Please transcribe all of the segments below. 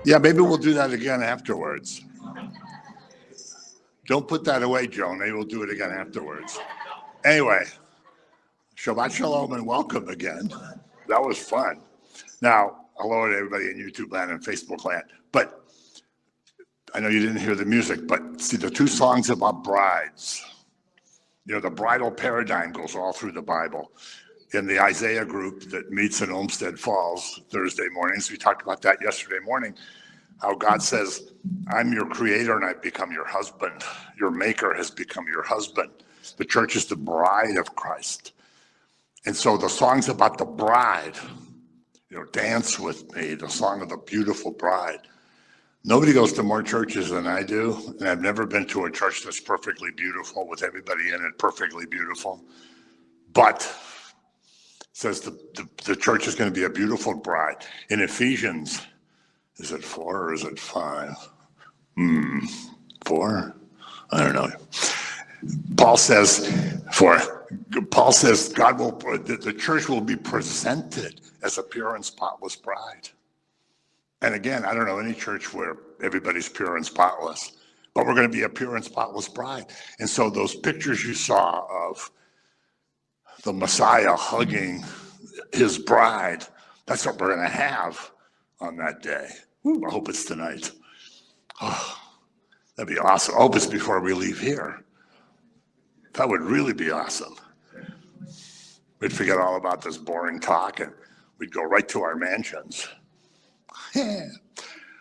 Yeah, maybe we'll do that again afterwards. Don't put that away, Joan. Maybe we'll do it again afterwards. Anyway, Shabbat Shalom and welcome again. That was fun. Now, hello to everybody in YouTube land and Facebook land. But I know you didn't hear the music, but see the two songs about brides. You know, the bridal paradigm goes all through the Bible. In the Isaiah group that meets in Olmsted Falls Thursday mornings, we talked about that yesterday morning, how God says, I'm your creator and I've become your husband. Your maker has become your husband. The church is the bride of Christ. And so the songs about the bride, you know, Dance With Me, the song of the beautiful bride. Nobody goes to more churches than I do, and I've never been to a church that's perfectly beautiful with everybody in it perfectly beautiful. But it says the church is going to be a beautiful bride. In Ephesians, is it 4 or is it 5? 4? I don't know. Paul says God will, the church will be presented as a pure and spotless bride. And again, I don't know any church where everybody's pure and spotless, but we're going to be a pure and spotless bride. And so those pictures you saw of the Messiah hugging his bride, that's what we're going to have on that day. Ooh, I hope it's tonight. Oh, that'd be awesome. I hope it's before we leave here. That would really be awesome. We'd forget all about this boring talk and we'd go right to our mansions.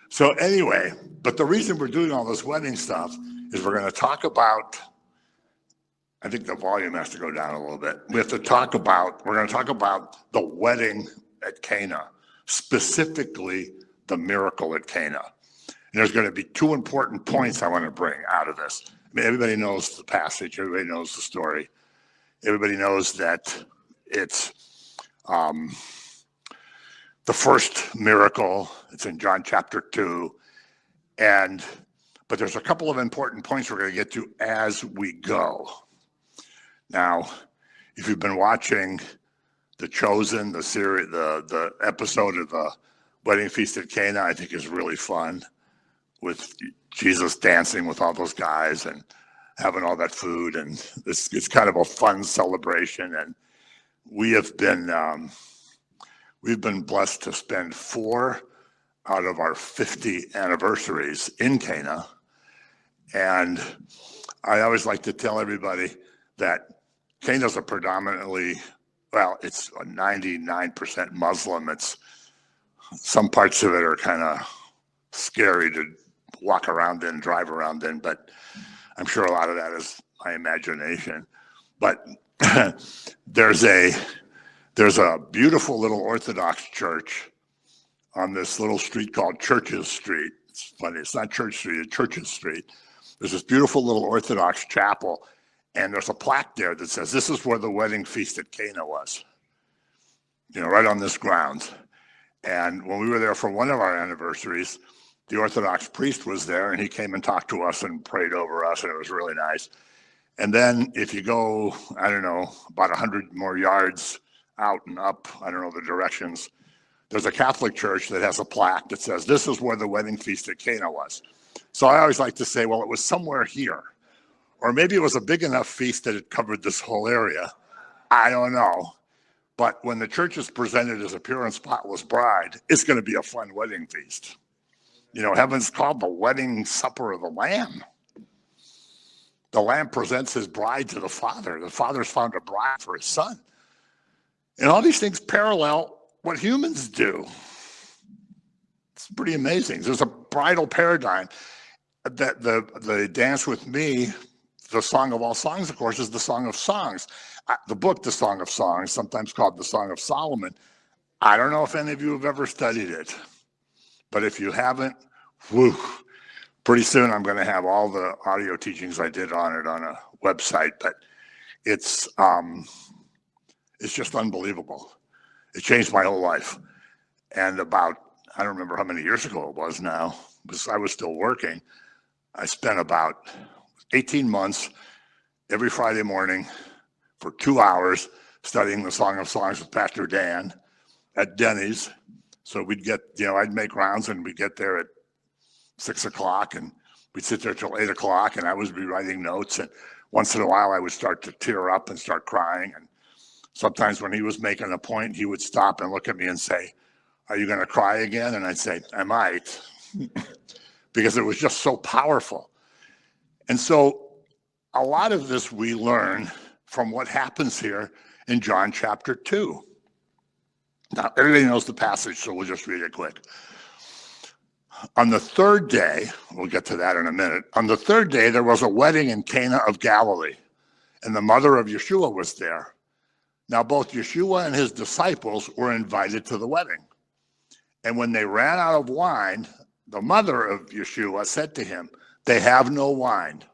So anyway, but the reason we're doing all this wedding stuff is we're going to talk about, I think the volume has to go down a little bit. We're going to talk about the wedding at Cana, specifically the miracle at Cana. And there's going to be two important points I want to bring out of this. I mean, everybody knows the passage. Everybody knows the story. Everybody knows that it's the first miracle. It's in John chapter 2. But there's a couple of important points we're going to get to as we go. Now, if you've been watching The Chosen, the series, the episode of the Wedding Feast at Cana, I think is really fun, with Jesus dancing with all those guys and having all that food, and it's kind of a fun celebration. And we've been blessed to spend 4 out of our 50 anniversaries in Cana. And I always like to tell everybody that Cana's a predominantly, well, it's a 99% Muslim. It's some parts of it are kind of scary to walk around in, drive around in, but I'm sure a lot of that is my imagination. But there's a beautiful little Orthodox church on this little street called Churches Street. It's funny, it's not Church Street, it's Churches Street. There's this beautiful little Orthodox chapel, and there's a plaque there that says, this is where the wedding feast at Cana was, you know, right on this ground. And when we were there for one of our anniversaries, the Orthodox priest was there, and he came and talked to us and prayed over us, and it was really nice. And then if you go, I don't know, about 100 more yards out and up, I don't know the directions, there's a Catholic church that has a plaque that says, this is where the wedding feast at Cana was. So I always like to say, well, it was somewhere here. Or maybe it was a big enough feast that it covered this whole area. I don't know. But when the church is presented as a pure and spotless bride, it's going to be a fun wedding feast. You know, heaven's called the wedding supper of the Lamb. The Lamb presents his bride to the Father. The Father's found a bride for his Son. And all these things parallel what humans do. It's pretty amazing. There's a bridal paradigm. That the Dance With Me, the Song of All Songs, of course, is the Song of Songs. The book, The Song of Songs, sometimes called the Song of Solomon. I don't know if any of you have ever studied it, but if you haven't, whew, pretty soon I'm going to have all the audio teachings I did on it on a website. But it's just unbelievable. It changed my whole life. And about, I don't remember how many years ago it was now, because I was still working. I spent about 18 months every Friday morning for 2 hours studying the Song of Songs with Pastor Dan at Denny's. So we'd get, I'd make rounds and we'd get there at 6 o'clock and we'd sit there till 8 o'clock and I would be writing notes. And once in a while I would start to tear up and start crying. And sometimes when he was making a point, he would stop and look at me and say, "Are you going to cry again?" And I'd say, "I might," because it was just so powerful. And so a lot of this we learn from what happens here in John chapter 2. Now, everybody knows the passage, so we'll just read it quick. On the third day, we'll get to that in a minute. On the third day, there was a wedding in Cana of Galilee, and the mother of Yeshua was there. Now, both Yeshua and his disciples were invited to the wedding. And when they ran out of wine, the mother of Yeshua said to him, "They have no wine."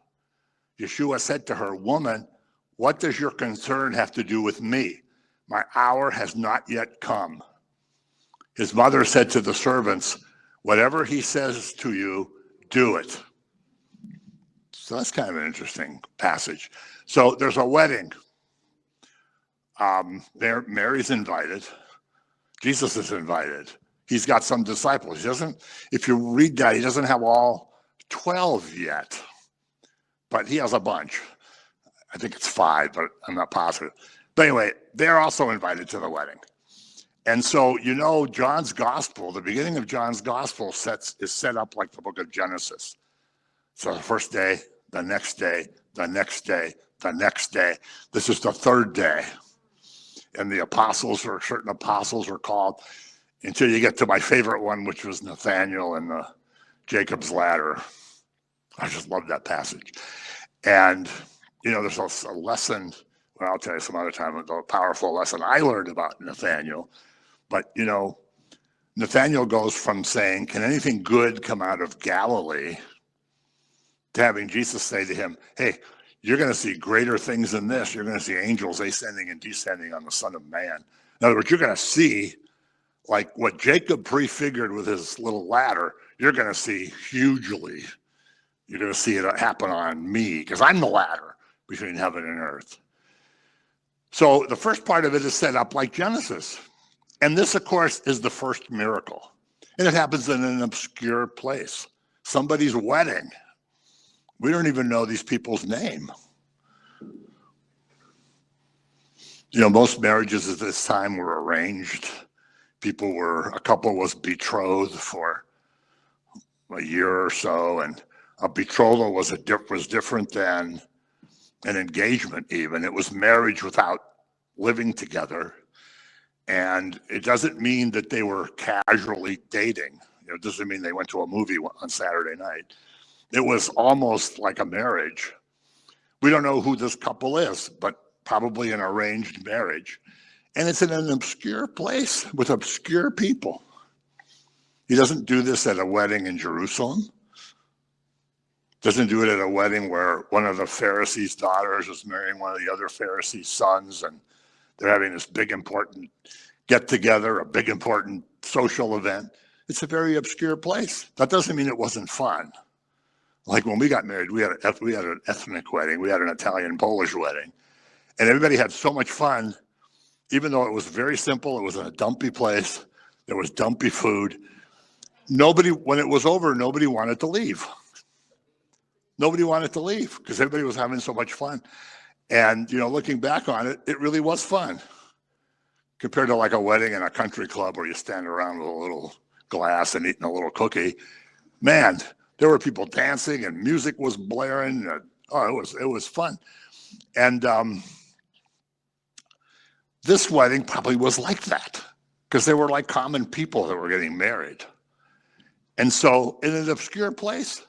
Yeshua said to her, "Woman, what does your concern have to do with me? My hour has not yet come." His mother said to the servants, "Whatever he says to you, do it." So that's kind of an interesting passage. So there's a wedding. There, Mary's invited. Jesus is invited. He's got some disciples. He doesn't, if you read that, he doesn't have all 12 yet, but he has a bunch. I think it's 5, but I'm not positive. But anyway, they're also invited to the wedding. And so, John's gospel, the beginning of John's gospel is set up like the book of Genesis. So the first day, the next day, the next day, the next day. This is the third day. And the certain apostles are called until you get to my favorite one, which was Nathaniel and the Jacob's ladder. I just love that passage. And, there's a lesson, well, I'll tell you some other time, a powerful lesson I learned about Nathaniel. But, Nathaniel goes from saying, "Can anything good come out of Galilee?" to having Jesus say to him, "Hey, you're going to see greater things than this. You're going to see angels ascending and descending on the Son of Man." In other words, you're going to see, like what Jacob prefigured with his little ladder, you're going to see hugely. You're going to see it happen on me, because I'm the ladder between heaven and earth. So the first part of it is set up like Genesis. And this, of course, is the first miracle. And it happens in an obscure place, somebody's wedding. We don't even know these people's name. Most marriages at this time were arranged. A couple was betrothed for a year or so, and a betrothal was different than an engagement even. It was marriage without living together. And it doesn't mean that they were casually dating. It doesn't mean they went to a movie on Saturday night. It was almost like a marriage. We don't know who this couple is, but probably an arranged marriage. And it's in an obscure place with obscure people. He doesn't do this at a wedding in Jerusalem. Doesn't do it at a wedding where one of the Pharisees' daughters is marrying one of the other Pharisees' sons, and they're having this big important get-together, a big important social event. It's a very obscure place. That doesn't mean it wasn't fun. Like when we got married, we had an ethnic wedding. We had an Italian-Polish wedding. And everybody had so much fun, even though it was very simple. It was in a dumpy place. There was dumpy food. When it was over, nobody wanted to leave. Nobody wanted to leave because everybody was having so much fun. And, looking back on it, it really was fun compared to like a wedding in a country club where you stand around with a little glass and eating a little cookie. Man, there were people dancing and music was blaring. It was fun. And this wedding probably was like that because they were like common people that were getting married. And so in an obscure place.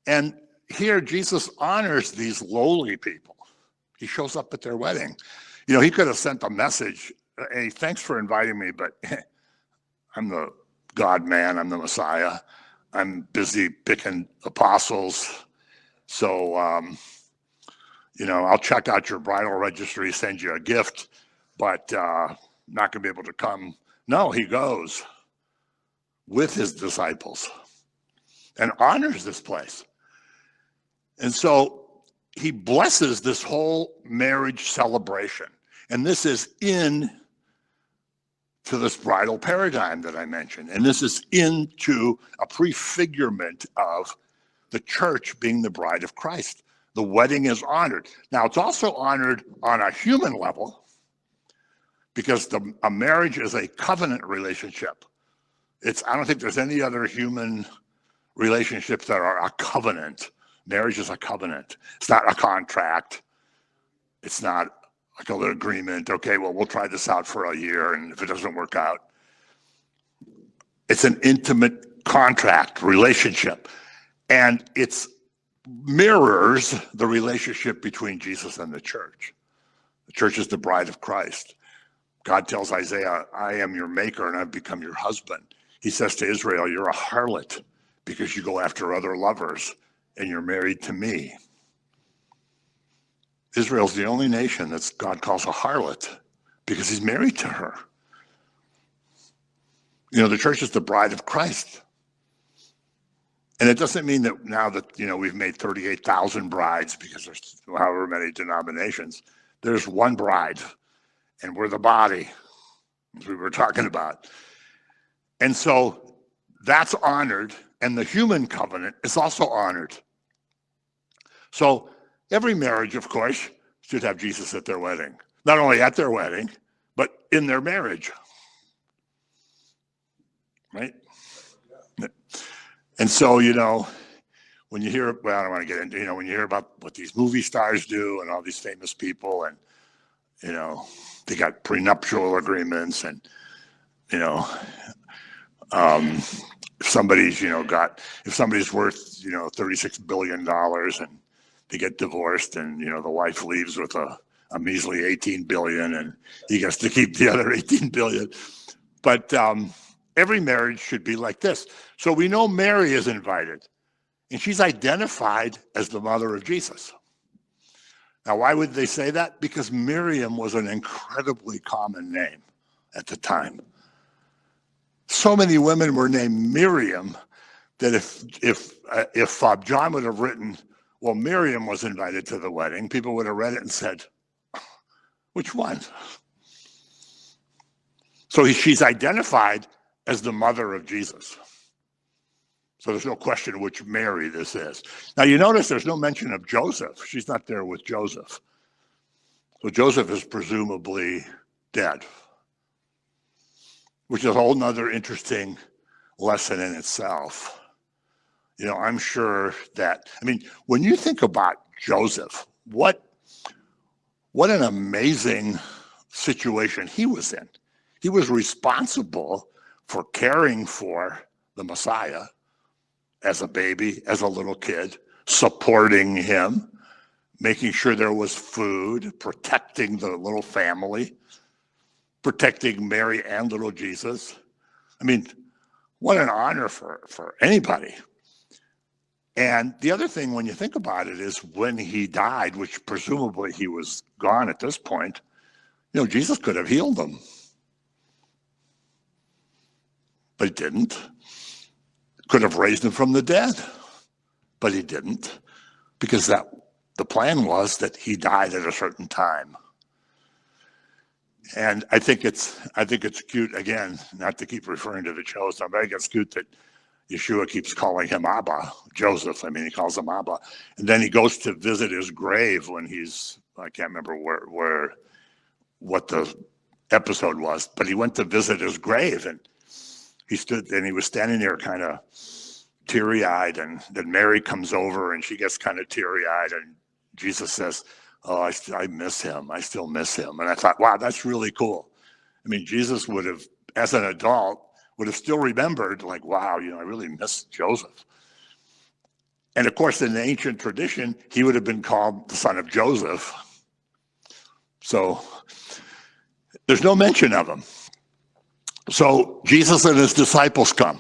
And here Jesus honors these lowly people. He shows up at their wedding. He could have sent a message, "Hey, thanks for inviting me, but I'm the God man, I'm the Messiah. I'm busy picking apostles. So, I'll check out your bridal registry, send you a gift, but not going to be able to come." No, he goes with his disciples and honors this place. And so he blesses this whole marriage celebration. And this is in to this bridal paradigm that I mentioned. And this is into a prefigurement of the church being the bride of Christ. The wedding is honored. Now, it's also honored on a human level because a marriage is a covenant relationship. I don't think there's any other human relationships that are a covenant. Marriage is a covenant. It's not a contract. It's not like a little agreement. Okay, well, we'll try this out for a year, and if it doesn't work out, it's an intimate contract relationship, and it mirrors the relationship between Jesus and the church. The church is the bride of Christ. God tells Isaiah, I am your maker and I've become your husband. He says to Israel, you're a harlot because you go after other lovers and you're married to me. Israel's the only nation that God calls a harlot because he's married to her. You know, the church is the bride of Christ. And it doesn't mean that now that, we've made 38,000 brides because there's however many denominations. There's one bride, and we're the body, as we were talking about. And so that's honored, and the human covenant is also honored. So every marriage, of course, should have Jesus at their wedding. Not only at their wedding, but in their marriage. Right? And so, when you hear, well, I don't want to get into, when you hear about what these movie stars do and all these famous people and, they got prenuptial agreements and, if somebody's, if somebody's worth, $36 billion and they get divorced and, the wife leaves with a measly 18 billion and he gets to keep the other 18 billion. But every marriage should be like this. So we know Mary is invited and she's identified as the mother of Jesus. Now, why would they say that? Because Miriam was an incredibly common name at the time. So many women were named Miriam that if John would have written, well, Miriam was invited to the wedding, people would have read it and said, which one? So she's identified as the mother of Jesus. So there's no question which Mary this is. Now you notice there's no mention of Joseph. She's not there with Joseph. So Joseph is presumably dead, which is a whole nother interesting lesson in itself. I'm sure that, when you think about Joseph, what an amazing situation he was in. He was responsible for caring for the Messiah as a baby, as a little kid, supporting him, making sure there was food, protecting the little family, protecting Mary and little Jesus. What an honor for anybody. And the other thing, when you think about it, is when he died, which presumably he was gone at this point, Jesus could have healed him. But he didn't. Could have raised him from the dead, but he didn't, because the plan was that he died at a certain time. And I think it's cute, again, not to keep referring to the chosen, but I think it's cute that Yeshua keeps calling him Abba, Joseph. He calls him Abba. And then he goes to visit his grave when I can't remember what the episode was, but he went to visit his grave and he was standing there kind of teary-eyed, and then Mary comes over and she gets kind of teary-eyed, and Jesus says, oh, I miss him. I still miss him. And I thought, wow, that's really cool. Jesus would have, as an adult, would have still remembered, like, wow, I really miss Joseph. And of course, in the ancient tradition, he would have been called the son of Joseph. So there's no mention of him. So Jesus and his disciples come.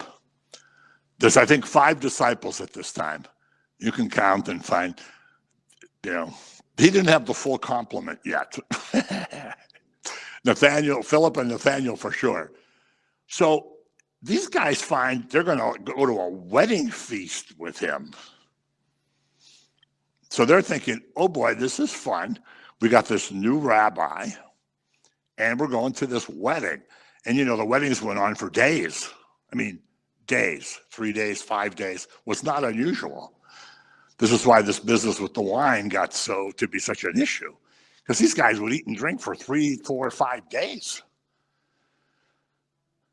There's, I think, 5 disciples at this time. You can count and find, he didn't have the full complement yet. Philip and Nathaniel for sure. So these guys find they're going to go to a wedding feast with him. So they're thinking, oh boy, this is fun. We got this new rabbi and we're going to this wedding. And, the weddings went on for days. I mean, days, 3 days, 5 days was not unusual. This is why this business with the wine got to be such an issue, because these guys would eat and drink for 3, 4, 5 days.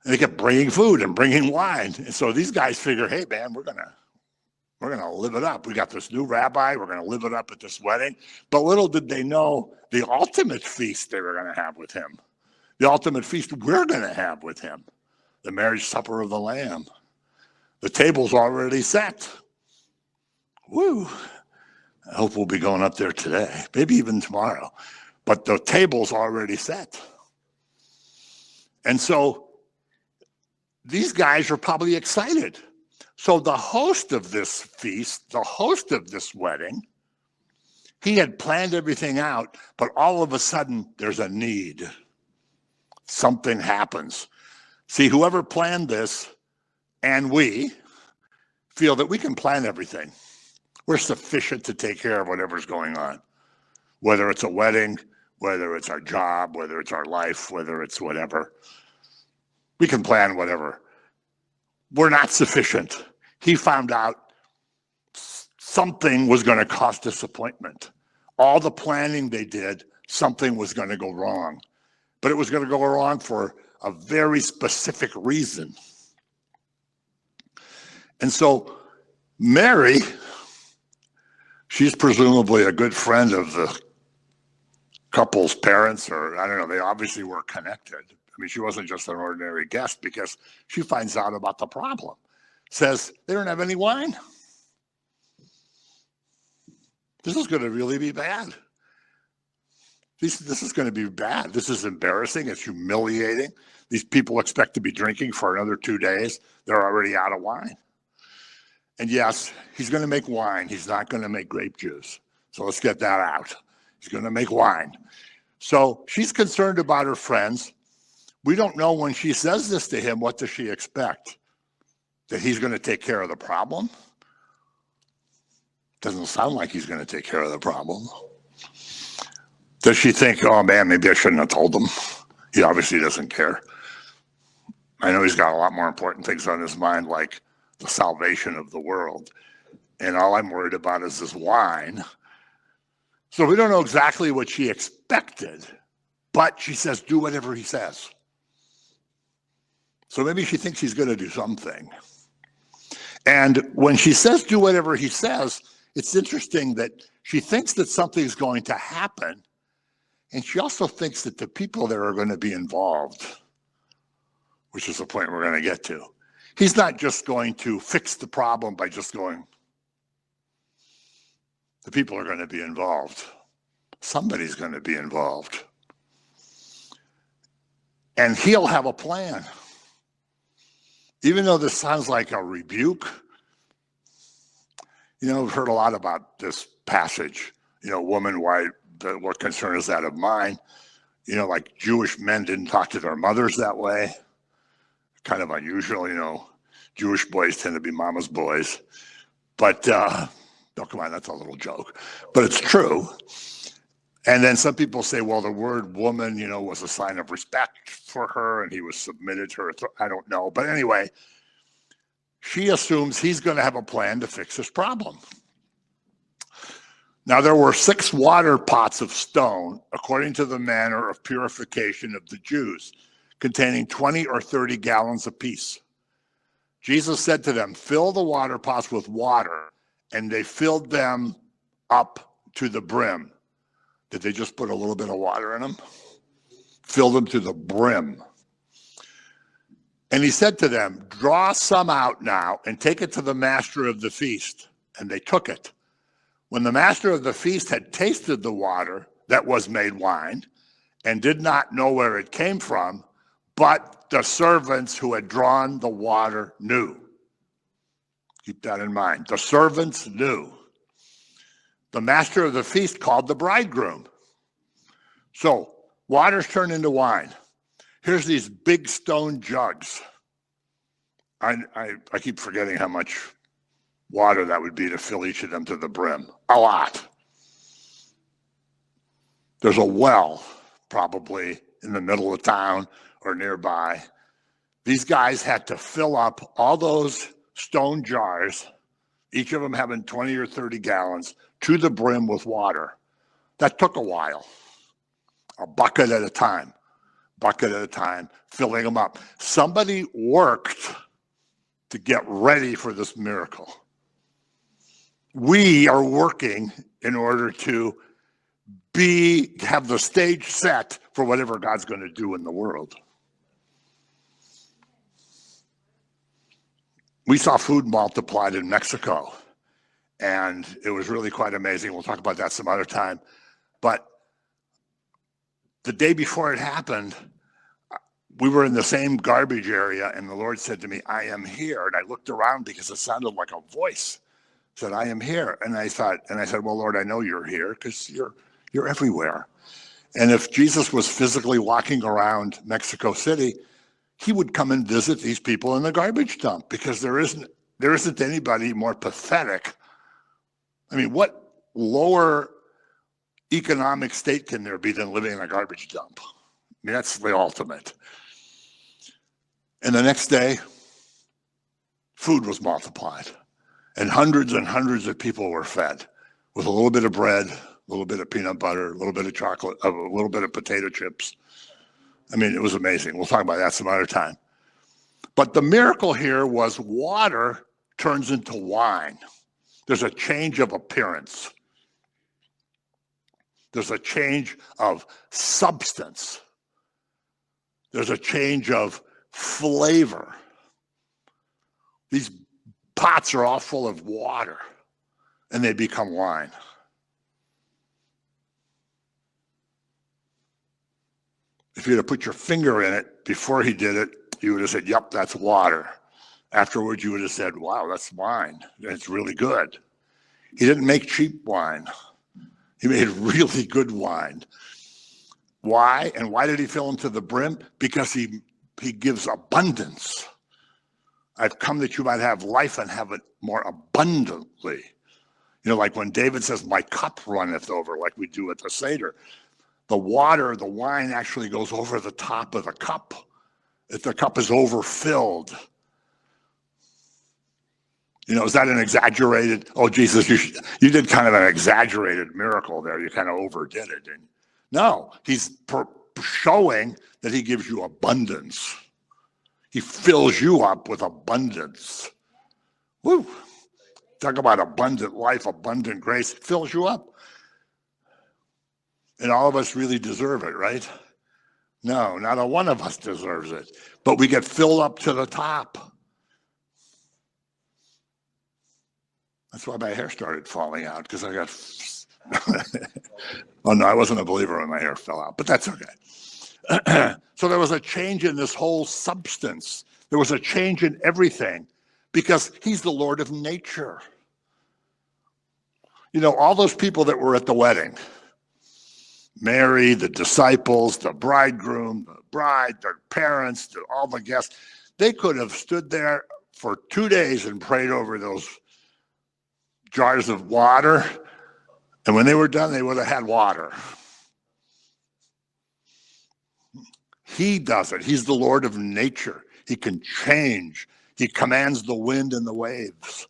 And they kept bringing food and bringing wine. And so these guys figure, hey, man, we're gonna live it up. We got this new rabbi. We're gonna live it up at this wedding. But little did they know the ultimate feast they were gonna have with him. The ultimate feast we're gonna have with him. The marriage supper of the Lamb. The table's already set. Woo. I hope we'll be going up there today, maybe even tomorrow. But the table's already set. And so these guys are probably excited. So the host of this feast, the host of this wedding, he had planned everything out, but all of a sudden there's a need. Something happens. See, whoever planned this and we feel that we can plan everything. We're sufficient to take care of whatever's going on, whether it's a wedding, whether it's our job, whether it's our life, whether it's whatever. We can plan whatever. We're not sufficient. He found out something was going to cause disappointment. All the planning they did, something was going to go wrong. But it was going to go wrong for a very specific reason. And so Mary, she's presumably a good friend of the couple's parents, or I don't know, they obviously were connected. I mean, she wasn't just an ordinary guest, because she finds out about the problem. Says, they don't have any wine. This is going to really be bad. This is going to be bad. This is embarrassing. It's humiliating. These people expect to be drinking for another 2 days. They're already out of wine. And yes, he's going to make wine. He's not going to make grape juice. So let's get that out. He's going to make wine. So she's concerned about her friends. We don't know when she says this to him, what does she expect? That he's going to take care of the problem? Doesn't sound like he's going to take care of the problem. Does she think, oh man, maybe I shouldn't have told him? He obviously doesn't care. I know he's got a lot more important things on his mind, like the salvation of the world. And all I'm worried about is this wine. So we don't know exactly what she expected, but she says, do whatever he says. So maybe she thinks he's going to do something. And when she says, do whatever he says, it's interesting that she thinks that something's going to happen. And she also thinks that the people that are going to be involved, which is the point we're going to get to, he's not just going to fix the problem by just going. The people are going to be involved. Somebody's going to be involved. And he'll have a plan. Even though this sounds like a rebuke, we've heard a lot about this passage. Woman, why, what concern is that of mine? Like Jewish men didn't talk to their mothers that way. Kind of unusual, Jewish boys tend to be mama's boys. But, oh, come on, that's a little joke. But it's true. And then some people say, well, the word woman, was a sign of respect for her, and he was submitted to her. I don't know. But anyway, she assumes he's going to have a plan to fix this problem. Now, there were 6 water pots of stone, according to the manner of purification of the Jews, containing 20 or 30 gallons apiece. Jesus said to them, fill the water pots with water, and they filled them up to the brim. Did they just put a little bit of water in them? Fill them to the brim. And he said to them, draw some out now and take it to the master of the feast. And they took it. When the master of the feast had tasted the water that was made wine and did not know where it came from, but the servants who had drawn the water knew. Keep that in mind. The servants knew. The master of the feast called the bridegroom. So water's turned into wine. Here's these big stone jugs. I keep forgetting how much water that would be to fill each of them to the brim. A lot. There's a well probably in the middle of town, or nearby, these guys had to fill up all those stone jars, each of them having 20 or 30 gallons, to the brim with water. That took a while, a bucket at a time, filling them up. Somebody worked to get ready for this miracle. We are working in order to have the stage set for whatever God's going to do in the world. We saw food multiplied in Mexico, and it was really quite amazing. We'll talk about that some other time. But the day before it happened, we were in the same garbage area, and the Lord said to me, I am here. And I looked around because it sounded like a voice said, I am here. And I said, well, Lord, I know you're here because you're everywhere. And if Jesus was physically walking around Mexico City, he would come and visit these people in the garbage dump, because there isn't anybody more pathetic. I mean, what lower economic state can there be than living in a garbage dump? I mean, that's the ultimate. And the next day, food was multiplied, and hundreds of people were fed with a little bit of bread, a little bit of peanut butter, a little bit of chocolate, a little bit of potato chips. I mean, it was amazing. We'll talk about that some other time. But the miracle here was water turns into wine. There's a change of appearance. There's a change of substance. There's a change of flavor. These pots are all full of water, and they become wine. If you'd have put your finger in it before he did it, you would have said, yep, that's water. Afterwards, you would have said, wow, that's wine. It's really good. He didn't make cheap wine. He made really good wine. Why? And why did he fill them to the brim? Because he gives abundance. I've come that you might have life and have it more abundantly. You know, like when David says, my cup runneth over, like we do at the Seder. The water, the wine actually goes over the top of the cup. If the cup is overfilled. You know, is that an exaggerated, oh, Jesus, you did kind of an exaggerated miracle there. You kind of overdid it. And no, he's showing that he gives you abundance. He fills you up with abundance. Woo. Talk about abundant life, abundant grace. It fills you up. And all of us really deserve it, right? No, not a one of us deserves it. But we get filled up to the top. That's why my hair started falling out, because I got... Oh, no, I wasn't a believer when my hair fell out, but that's okay. So there was a change in this whole substance. There was a change in everything, because he's the Lord of nature. You know, all those people that were at the wedding, Mary, the disciples, the bridegroom, the bride, their parents, all the guests, they could have stood there for 2 days and prayed over those jars of water. And when they were done, they would have had water. He does it. He's the Lord of nature. He can change. He commands the wind and the waves.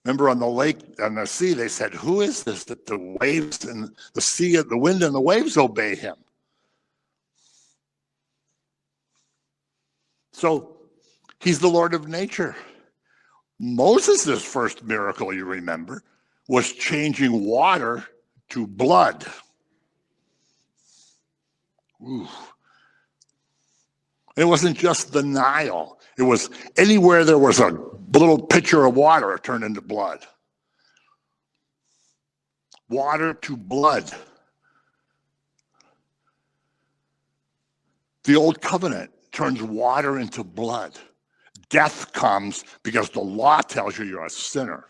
Remember on the lake, on the sea, they said, who is this that the waves and the sea, the wind and the waves obey him? So he's the Lord of nature. Moses' first miracle, you remember, was changing water to blood. Ooh. It wasn't just the Nile. It was anywhere there was a little pitcher of water, it turned into blood. Water to blood. The old covenant turns water into blood. Death comes because the law tells you you're a sinner.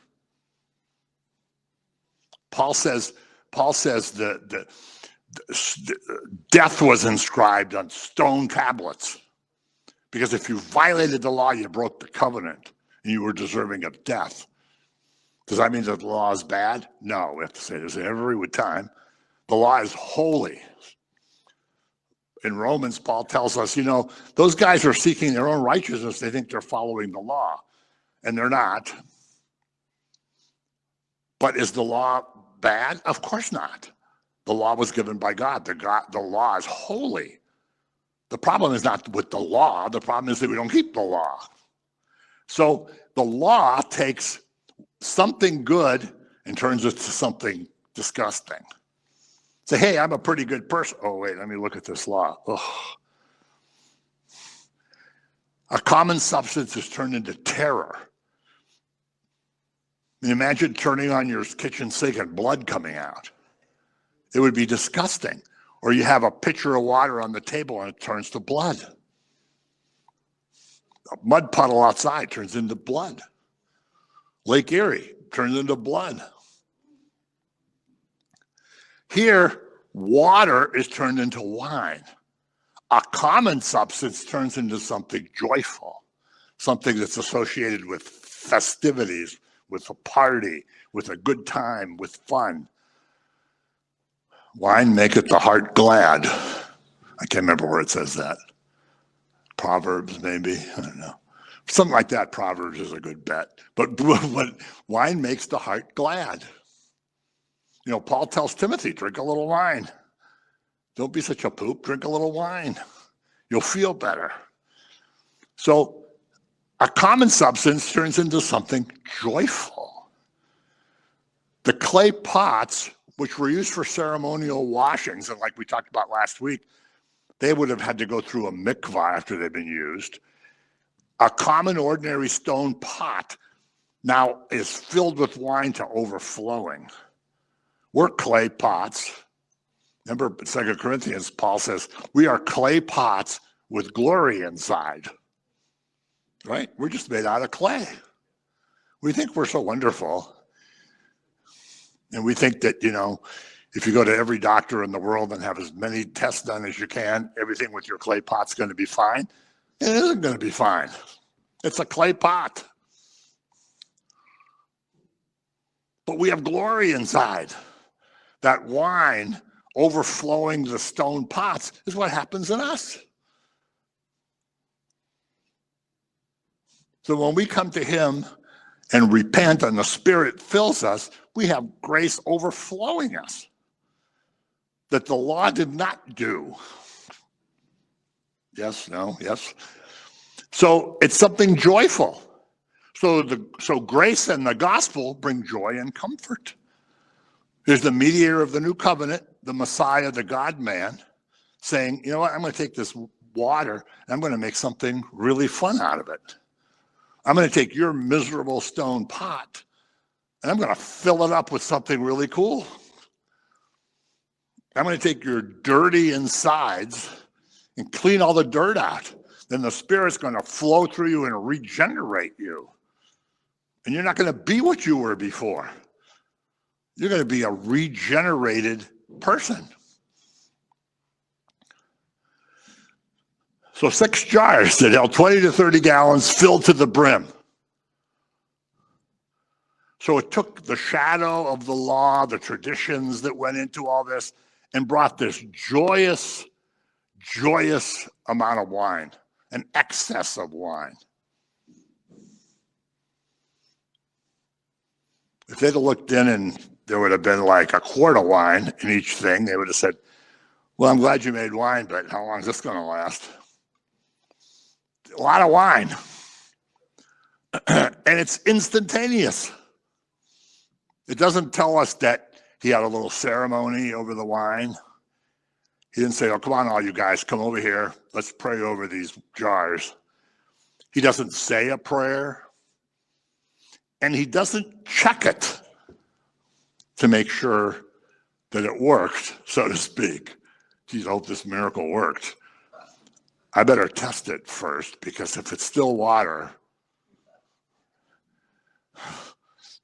Paul says that death was inscribed on stone tablets. Because if you violated the law, you broke the covenant and you were deserving of death. Does that mean that the law is bad? No, we have to say this every time. The law is holy. in Romans, Paul tells us, those guys are seeking their own righteousness. They think they're following the law, and they're not. But is the law bad? Of course not. The law was given by God. The law is holy. The problem is not with the law. The problem is that we don't keep the law. So the law takes something good and turns it to something disgusting. Say, hey, I'm a pretty good person. Oh, wait, let me look at this law. Ugh. A common substance is turned into terror. And imagine turning on your kitchen sink and blood coming out. It would be disgusting. Or you have a pitcher of water on the table and it turns to blood. A mud puddle outside turns into blood. Lake Erie turns into blood. Here, water is turned into wine. A common substance turns into something joyful, something that's associated with festivities, with a party, with a good time, with fun. Wine maketh the heart glad. I can't remember where it says that. Proverbs, maybe. I don't know. Something like that. Proverbs is a good bet. But wine makes the heart glad. Paul tells Timothy, drink a little wine. Don't be such a poop. Drink a little wine. You'll feel better. So a common substance turns into something joyful. The clay pots, which were used for ceremonial washings, and like we talked about last week, they would have had to go through a mikvah after they've been used. A common ordinary stone pot now is filled with wine to overflowing. We're clay pots. Remember 2 Corinthians, Paul says, we are clay pots with glory inside. Right? We're just made out of clay. We think we're so wonderful. And we think that, if you go to every doctor in the world and have as many tests done as you can, everything with your clay pot's going to be fine. It isn't going to be fine. It's a clay pot. But we have glory inside. That wine overflowing the stone pots is what happens in us. So when we come to him and repent and the Spirit fills us, we have grace overflowing us that the law did not do. Yes, no, yes. So it's something joyful. So grace and the gospel bring joy and comfort. There's the mediator of the new covenant, the Messiah, the God-man, saying, you know what, I'm going to take this water and I'm going to make something really fun out of it. I'm going to take your miserable stone pot and I'm going to fill it up with something really cool. I'm going to take your dirty insides and clean all the dirt out. Then the Spirit's going to flow through you and regenerate you. And you're not going to be what you were before. You're going to be a regenerated person. So 6 jars that held 20 to 30 gallons filled to the brim. So it took the shadow of the law, the traditions that went into all this, and brought this joyous amount of wine, an excess of wine. If they'd have looked in and there would have been like a quart of wine in each thing, they would have said, well, I'm glad you made wine, but how long is this going to last? A lot of wine. And it's instantaneous. It doesn't tell us that he had a little ceremony over the wine. He didn't say, oh, come on, all you guys, come over here. Let's pray over these jars. He doesn't say a prayer. And he doesn't check it to make sure that it worked, so to speak. Geez, I hope this miracle worked. I better test it first, because if it's still water,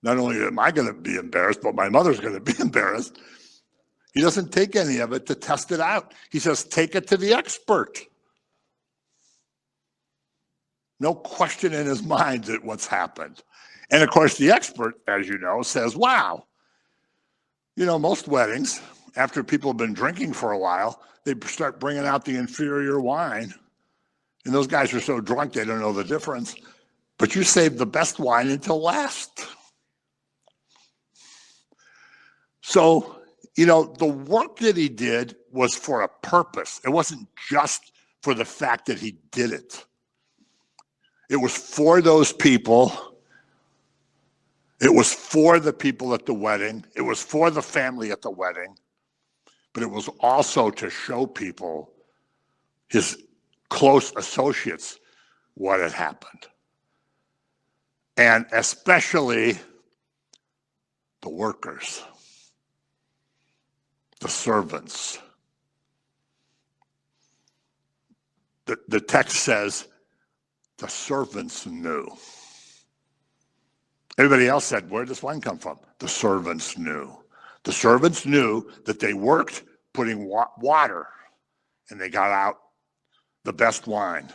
not only am I going to be embarrassed, but my mother's going to be embarrassed. He doesn't take any of it to test it out. He says, take it to the expert. No question in his mind at what's happened. And of course, the expert, as you know, says, wow, most weddings, after people have been drinking for a while, they start bringing out the inferior wine. And those guys are so drunk, they don't know the difference. But you save the best wine until last. So, the work that he did was for a purpose. It wasn't just for the fact that he did it. It was for those people. It was for the people at the wedding. It was for the family at the wedding. But it was also to show people, his close associates, what had happened. And especially the workers, the servants. The text says the servants knew. Everybody else said, where did this wine come from? The servants knew. The servants knew that they worked putting water, and they got out the best wine.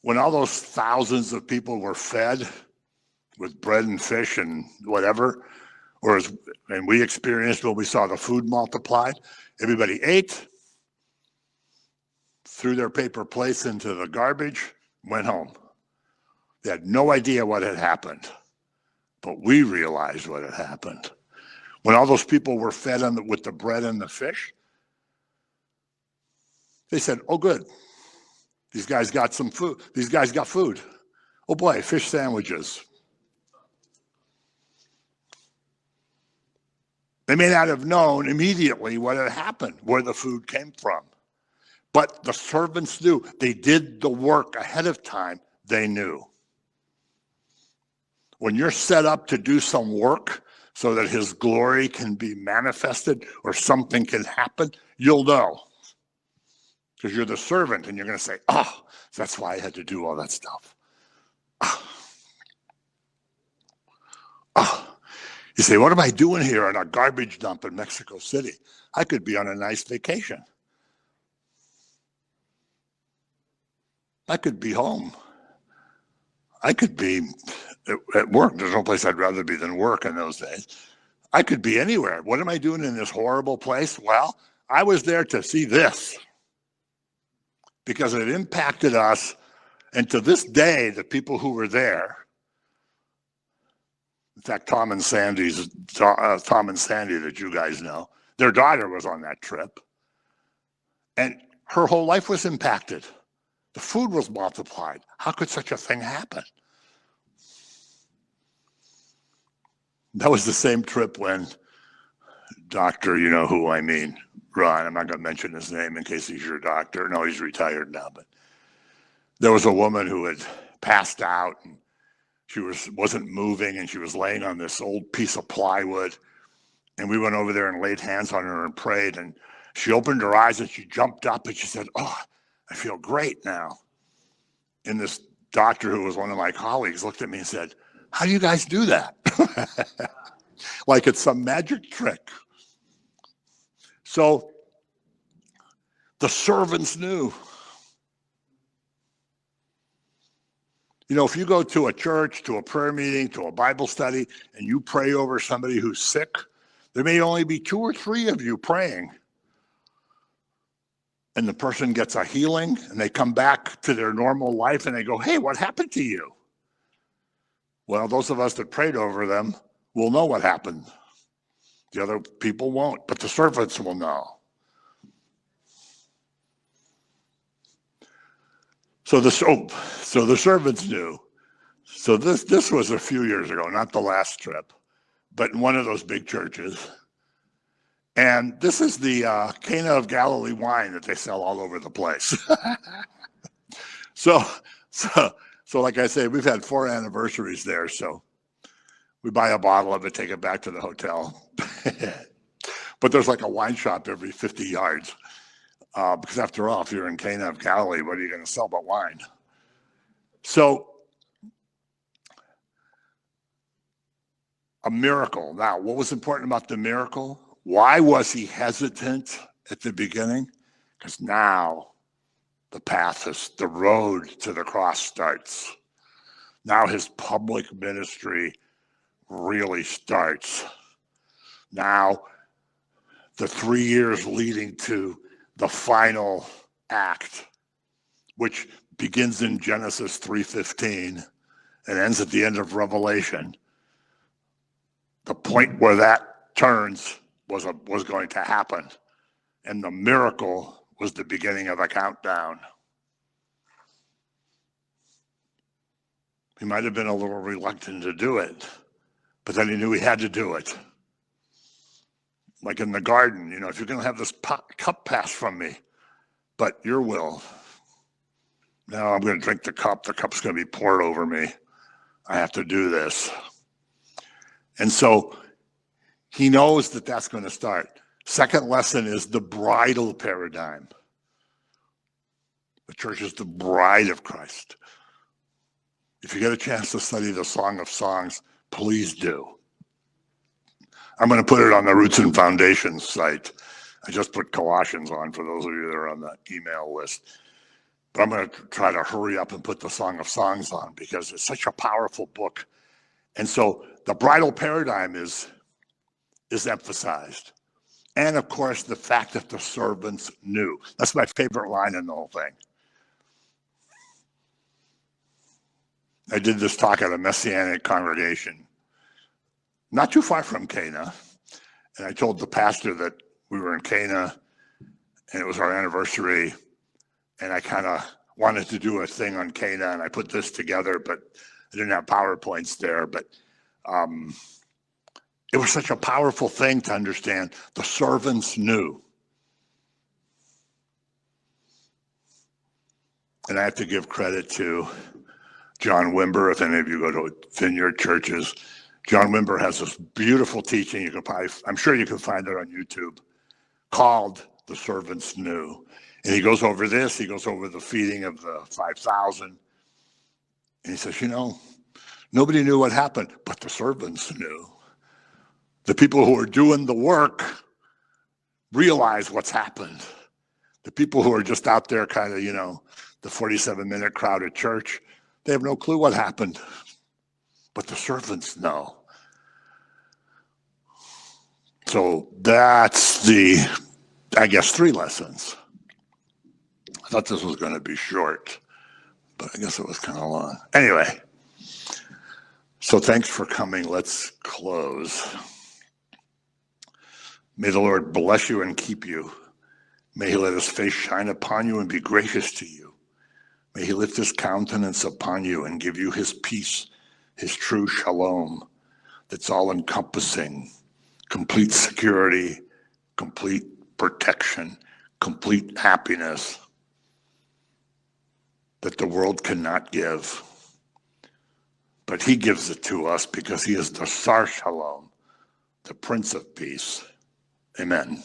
When all those thousands of people were fed with bread and fish and whatever, and we experienced when we saw the food multiplied, everybody ate, threw their paper plates into the garbage, went home. They had no idea what had happened, but we realized what had happened. When all those people were fed with the bread and the fish, they said, oh, good. These guys got some food. These guys got food. Oh, boy, fish sandwiches. They may not have known immediately what had happened, where the food came from. But the servants knew. They did the work ahead of time. They knew. When you're set up to do some work so that his glory can be manifested or something can happen, you'll know. Because you're the servant and you're going to say, oh, that's why I had to do all that stuff. Oh. You say, what am I doing here on a garbage dump in Mexico City? I could be on a nice vacation. I could be home. I could be at work. There's no place I'd rather be than work in those days. I could be anywhere. What am I doing in this horrible place? Well, I was there to see this because it impacted us. And to this day, the people who were there, in fact, Tom and Sandy that you guys know, their daughter was on that trip. And her whole life was impacted. The food was multiplied. How could such a thing happen? That was the same trip when Dr., you know who I mean, Ron, I'm not going to mention his name in case he's your doctor. No, he's retired now. But there was a woman who had passed out, and she wasn't moving, and she was laying on this old piece of plywood. And we went over there and laid hands on her and prayed. And she opened her eyes and she jumped up and she said, oh, I feel great now. And this doctor, who was one of my colleagues, looked at me and said, how do you guys do that? Like it's some magic trick. So the servants knew. You know, if you go to a church, to a prayer meeting, to a Bible study, and you pray over somebody who's sick, there may only be 2 or 3 of you praying. And the person gets a healing, and they come back to their normal life, and they go, hey, what happened to you? Well, those of us that prayed over them will know what happened. The other people won't, but the servants will know. So the servants knew. So this was a few years ago, not the last trip, but in one of those big churches. And this is the Cana of Galilee wine that they sell all over the place. So like I say, we've had 4 anniversaries there. So we buy a bottle of it, take it back to the hotel. But there's like a wine shop every 50 yards. Because after all, if you're in Cana of Galilee, what are you going to sell but wine? So a miracle. Now, what was important about the miracle? Why was he hesitant at the beginning? Because now the road to the cross starts. Now his public ministry really starts. Now the 3 years leading to the final act, which begins in Genesis 3:15 and ends at the end of Revelation. The point where that turns was going to happen, and the miracle was the beginning of a countdown. He might have been a little reluctant to do it, but then he knew he had to do it. Like in the garden, if you're going to have this cup passed from me, but your will. Now I'm going to drink the cup. The cup's going to be poured over me. I have to do this. And so he knows that that's going to start. Second lesson is the bridal paradigm. The church is the bride of Christ. If you get a chance to study the Song of Songs, please do. I'm going to put it on the Roots and Foundations site. I just put Colossians on for those of you that are on the email list. But I'm going to try to hurry up and put the Song of Songs on because it's such a powerful book. And so the bridal paradigm is emphasized. And of course, the fact that the servants knew. That's my favorite line in the whole thing. I did this talk at a Messianic congregation, not too far from Cana. And I told the pastor that we were in Cana and it was our anniversary. And I kind of wanted to do a thing on Cana, and I put this together, but I didn't have PowerPoints there. But it was such a powerful thing to understand. The servants knew. And I have to give credit to John Wimber. If any of you go to Vineyard churches, John Wimber has this beautiful teaching. I'm sure you can find it on YouTube, called The Servants Knew. And he goes over this. He goes over the feeding of the 5,000. And he says, nobody knew what happened, but the servants knew. The people who are doing the work realize what's happened. The people who are just out there kind of, the 47-minute crowd at church, they have no clue what happened. But the servants know. So that's I guess, 3 lessons. I thought this was going to be short, but I guess it was kind of long. Anyway, so thanks for coming. Let's close. May the Lord bless you and keep you. May he let his face shine upon you and be gracious to you. May he lift his countenance upon you and give you his peace, his true shalom, that's all encompassing, complete security, complete protection, complete happiness that the world cannot give. But he gives it to us because he is the Sar Shalom, the Prince of Peace. Amen.